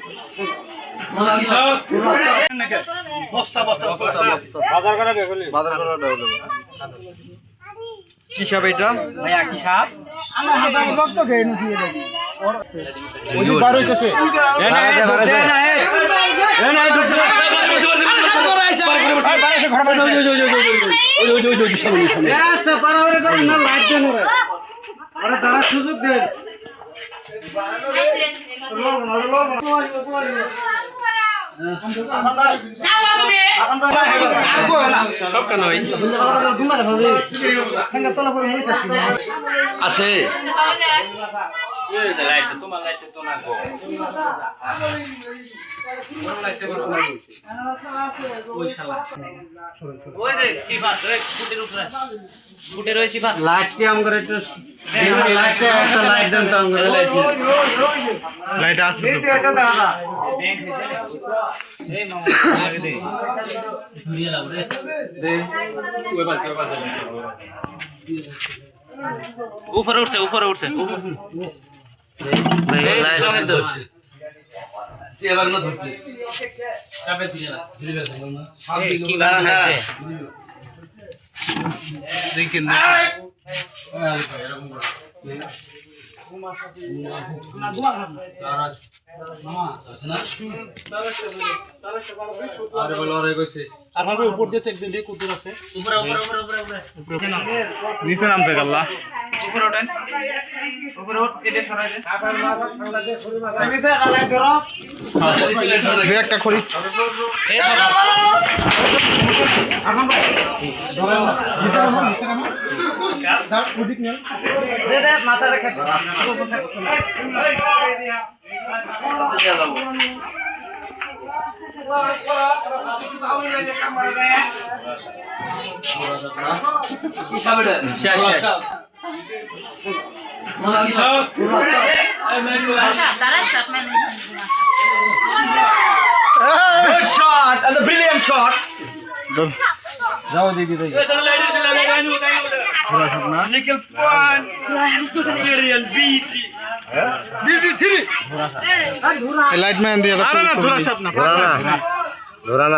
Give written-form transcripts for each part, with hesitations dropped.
কি সাপ এটা ভাইয়া কি সাপ আমার হাতে রক্ত খেয়ে নুকিয়ে দেবে ওই যে বার হইতেছে সুযোগ দেন আছে লাইট কি আম করে একটু লাইট একটা লাইট দেন তো আম করে লাইট আছে তো এটা দাদা এই মামা লাগে দে ঘুরিয়ে লাও রে দে ওই পাশ উপরে উঠছে এই লাইট ধরছে যে এবার না ধরছে চাপে দিলে না ধীরে ধীরে না সব দিকে কি বাড়া খাচ্ছে দেখেন না এরকম না গোয়া না মামা আছে না আরে বল আরে কইছে আর ভাবে উপর দিয়েছে একদিন দেখ কুতুর আছে উপরে নিচে নামছে আল্লাহ উপরে ওঠেন উপরে ওঠ এটা সরাই দেন আবার মাথা ঠান্ডা দিয়ে খড়ি মাথা নিচে লাগাই ধরো দুই একটা খড়ি এই এখন ধরো নিচে নামো দাও ওদিক নিয়ে দে মাথা রেখে Good shot and a brilliant shot. जाओ दीदी दीदी थोड़ा सा ना Nickel point. Brilliant beachy. Busy three light man दिया अरे ना थोड़ा सा ना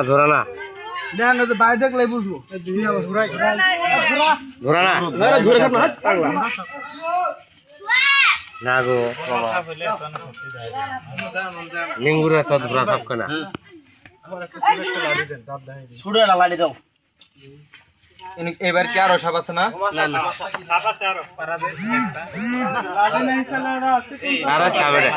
धोराना দেন তো বাইরে দেখলে বুঝবো দুনিয়া ঘুরাই ধোরানা अरे धोरा सा ना पागला. ना गो लिंगुरा तो धोरा सब कना ছুড়ে না লাড়ি দাও এবার কি আরো সাপ আছে না না সাপ আছে আরো পারা দে একটা नारा चावड़े